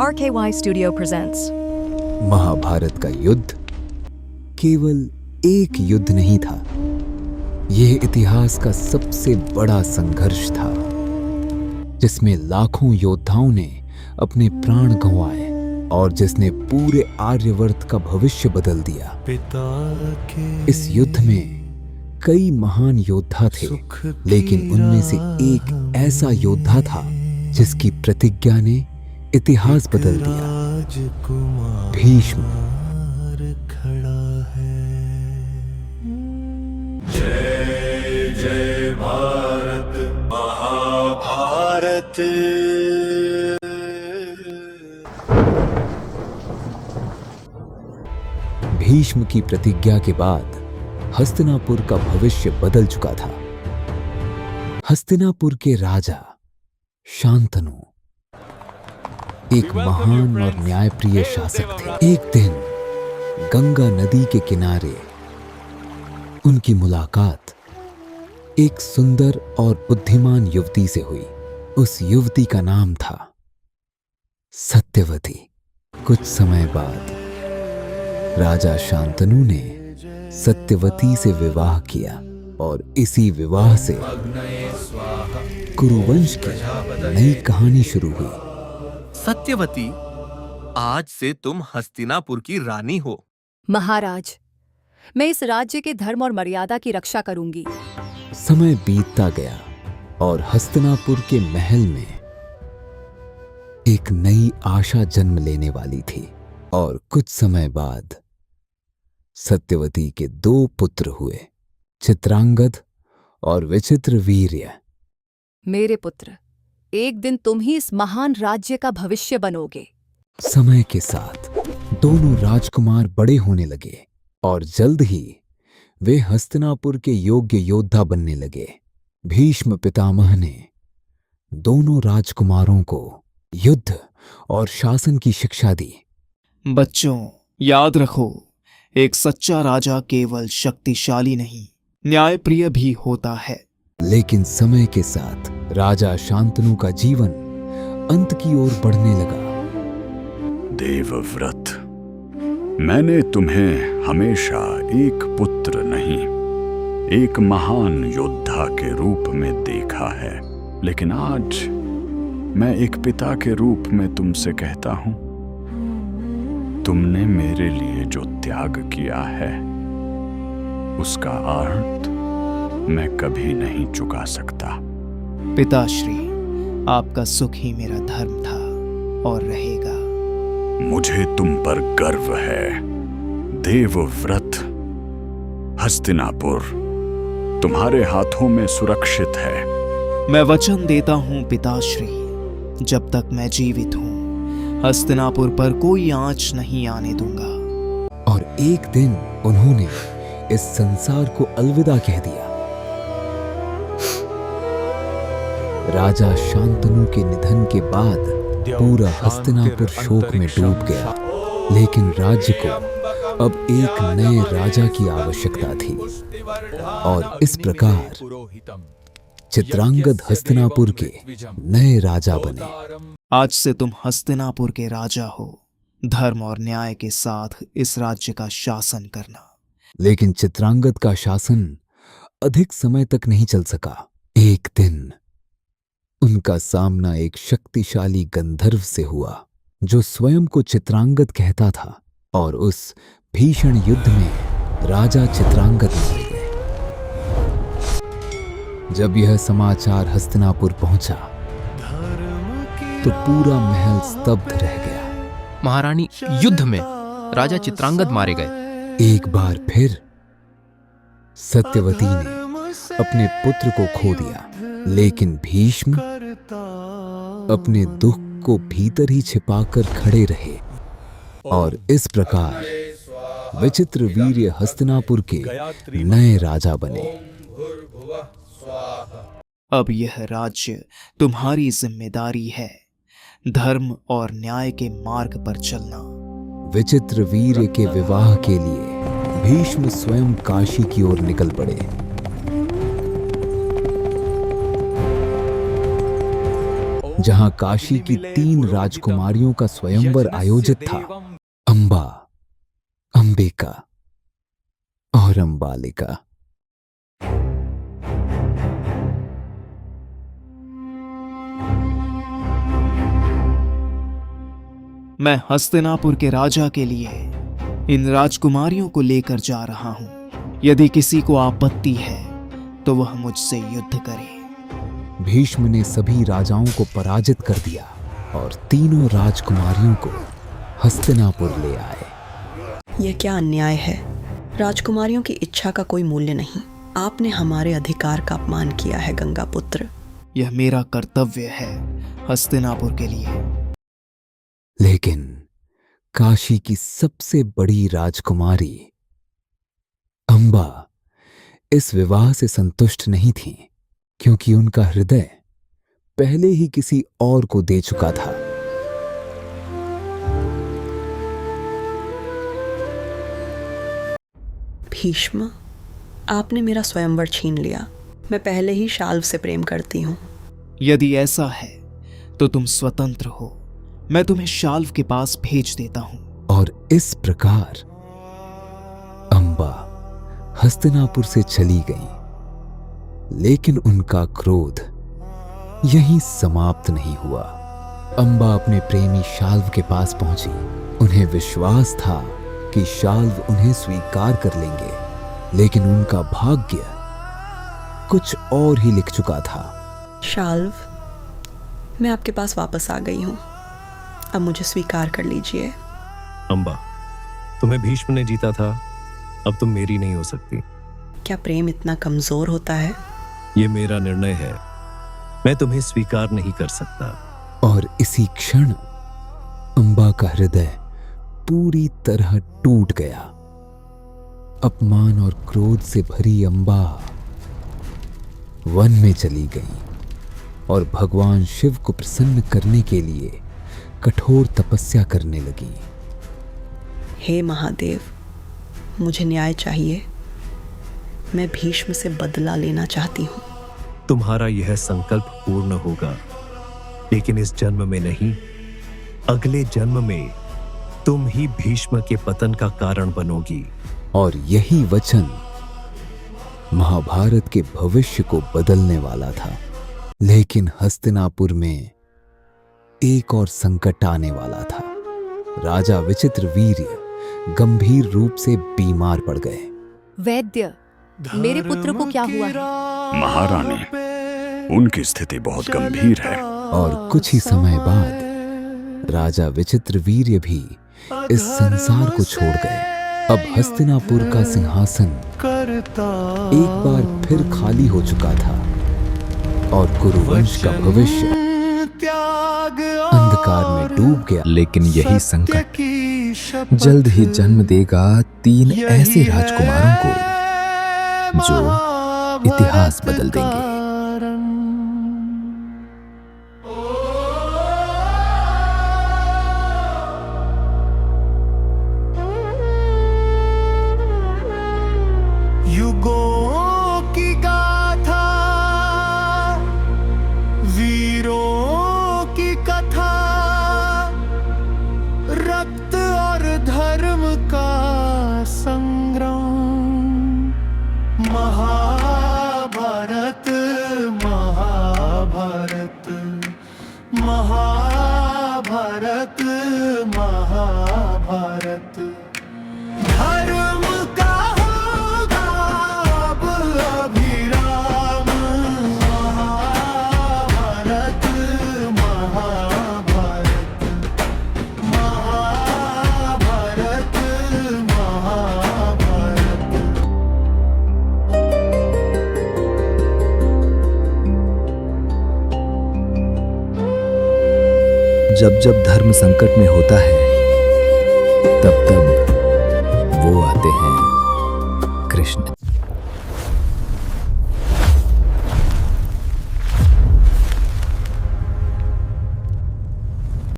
RKY Studio presents. Mahabharat का युद्ध केवल एक युद्ध नहीं था, यह इतिहास का सबसे बड़ा संघर्ष था, जिसमें लाखों योद्धाओं ने अपने प्राण गंवाए और जिसने पूरे आर्यवर्त का भविष्य बदल दिया। इस युद्ध में कई महान योद्धा थे, लेकिन उनमें से एक ऐसा योद्धा था जिसकी प्रतिज्ञा ने इतिहास बदल दिया। भीष्म। जय जय भारत महाभारत। भीष्म की प्रतिज्ञा के बाद हस्तिनापुर का भविष्य बदल चुका था। हस्तिनापुर के राजा शांतनु एक महान और न्यायप्रिय शासक थे। एक दिन गंगा नदी के किनारे उनकी मुलाकात एक सुंदर और बुद्धिमान युवती से हुई। उस युवती का नाम था सत्यवती। कुछ समय बाद राजा शांतनु ने सत्यवती से विवाह किया और इसी विवाह से कुरुवंश की नई कहानी शुरू हुई। सत्यवती, आज से तुम हस्तिनापुर की रानी हो। महाराज, मैं इस राज्य के धर्म और मर्यादा की रक्षा करूंगी। समय बीतता गया और हस्तिनापुर के महल में एक नई आशा जन्म लेने वाली थी। और कुछ समय बाद सत्यवती के 2 पुत्र हुए, चित्रांगद और विचित्रवीर्य। मेरे पुत्र, एक दिन तुम ही इस महान राज्य का भविष्य बनोगे। समय के साथ दोनों राजकुमार बड़े होने लगे और जल्द ही वे हस्तिनापुर के योग्य योद्धा बनने लगे। भीष्म पितामह ने दोनों राजकुमारों को युद्ध और शासन की शिक्षा दी। बच्चों, याद रखो, एक सच्चा राजा केवल शक्तिशाली नहीं, न्यायप्रिय भी होता है। लेकिन समय के साथ राजा शांतनु का जीवन अंत की ओर बढ़ने लगा। देवव्रत, मैंने तुम्हें हमेशा एक पुत्र नहीं, एक महान योद्धा के रूप में देखा है। लेकिन आज मैं एक पिता के रूप में तुमसे कहता हूं, तुमने मेरे लिए जो त्याग किया है, उसका अर्थ मैं कभी नहीं चुका सकता। पिताश्री, आपका सुख ही मेरा धर्म था और रहेगा। मुझे तुम पर गर्व है देवव्रत। हस्तिनापुर तुम्हारे हाथों में सुरक्षित है। मैं वचन देता हूं पिताश्री, जब तक मैं जीवित हूं, हस्तिनापुर पर कोई आंच नहीं आने दूंगा। और एक दिन उन्होंने इस संसार को अलविदा कह दिया। राजा शांतनु के निधन के बाद पूरा हस्तिनापुर शोक में डूब गया। लेकिन राज्य को अब एक नए राजा की आवश्यकता थी और इस प्रकार चित्रांगद हस्तिनापुर के नए राजा बने। आज से तुम हस्तिनापुर के राजा हो, धर्म और न्याय के साथ इस राज्य का शासन करना। लेकिन चित्रांगद का शासन अधिक समय तक नहीं चल सका। एक दिन उनका सामना एक शक्तिशाली गंधर्व से हुआ, जो स्वयं को चित्रांगद कहता था। और उस भीषण युद्ध में राजा चित्रांगद मारे गए। जब यह समाचार हस्तिनापुर पहुंचा तो पूरा महल स्तब्ध रह गया। महारानी, युद्ध में राजा चित्रांगद मारे गए। एक बार फिर सत्यवती ने अपने पुत्र को खो दिया, लेकिन भीष्म अपने दुख को भीतर ही छिपाकर खड़े रहे। और इस प्रकार विचित्रवीर्य हस्तिनापुर के नए राजा बने। अब यह राज्य तुम्हारी जिम्मेदारी है, धर्म और न्याय के मार्ग पर चलना। विचित्रवीर्य के विवाह के लिए भीष्म स्वयं काशी की ओर निकल पड़े। जहां काशी की 3 राजकुमारियों का स्वयंवर आयोजित था, अंबा, अंबिका और अंबालिका। मैं हस्तिनापुर के राजा के लिए इन राजकुमारियों को लेकर जा रहा हूं। यदि किसी को आपत्ति है तो वह मुझसे युद्ध करे। भीष्म ने सभी राजाओं को पराजित कर दिया और तीनों राजकुमारियों को हस्तिनापुर ले आए। यह क्या अन्याय है? राजकुमारियों की इच्छा का कोई मूल्य नहीं। आपने हमारे अधिकार का अपमान किया है गंगा पुत्र। यह मेरा कर्तव्य है हस्तिनापुर के लिए। लेकिन काशी की सबसे बड़ी राजकुमारी अंबा इस विवाह से संतुष्ट नहीं थी, क्योंकि उनका हृदय पहले ही किसी और को दे चुका था। भीष्म, आपने मेरा स्वयंवर छीन लिया। मैं पहले ही शाल्व से प्रेम करती हूँ। यदि ऐसा है तो तुम स्वतंत्र हो। मैं तुम्हें शाल्व के पास भेज देता हूं। और इस प्रकार अंबा हस्तिनापुर से चली गई। लेकिन उनका क्रोध यहीं समाप्त नहीं हुआ। अंबा अपने प्रेमी शाल्व के पास पहुंची। उन्हें विश्वास था कि शाल्व उन्हें स्वीकार कर लेंगे, लेकिन उनका भाग्य कुछ और ही लिख चुका था। शाल्व, मैं आपके पास वापस आ गई हूँ। अब मुझे स्वीकार कर लीजिए। अंबा, तुम्हें भीष्म ने जीता था, अब तुम मेरी नहीं हो सकती। क्या प्रेम इतना कमजोर होता है? ये मेरा निर्णय है। मैं तुम्हें स्वीकार नहीं कर सकता। और इसी क्षण अंबा का हृदय पूरी तरह टूट गया। अपमान और क्रोध से भरी अंबा वन में चली गई और भगवान शिव को प्रसन्न करने के लिए कठोर तपस्या करने लगी। हे महादेव, मुझे न्याय चाहिए। मैं भीष्म से बदला लेना चाहती हूँ। तुम्हारा यह संकल्प पूर्ण होगा, लेकिन इस जन्म में नहीं, अगले जन्म में तुम ही भीष्म के पतन का कारण बनोगी। और यही वचन महाभारत के भविष्य को बदलने वाला था। लेकिन हस्तिनापुर में एक और संकट आने वाला था। राजा विचित्रवीर्य गंभीर रूप से बीमार पड़ गए। वैद्य, मेरे पुत्र को क्या हुआ है? महारानी, उनकी स्थिति बहुत गंभीर है। और कुछ ही समय बाद राजा विचित्रवीर्य भी इस संसार को छोड़ गए। अब हस्तिनापुर का सिंहासन एक बार फिर खाली हो चुका था और कुरुवंश का भविष्य अंधकार में डूब गया। लेकिन यही संकट जल्द ही जन्म देगा 3 ऐसे राजकुमारों को जो इतिहास बदल देंगे। युगों की गाथा, वीरों की कथा, रक्त और धर्म का संग्राम। महाभारत, महाभारत, महाभारत, महाभारत। धर्म का होगा अब अभिराम। महाभारत, महाभारत, महाभारत, महाभारत। जब जब धर्म संकट में होता है, तब तब वो आते हैं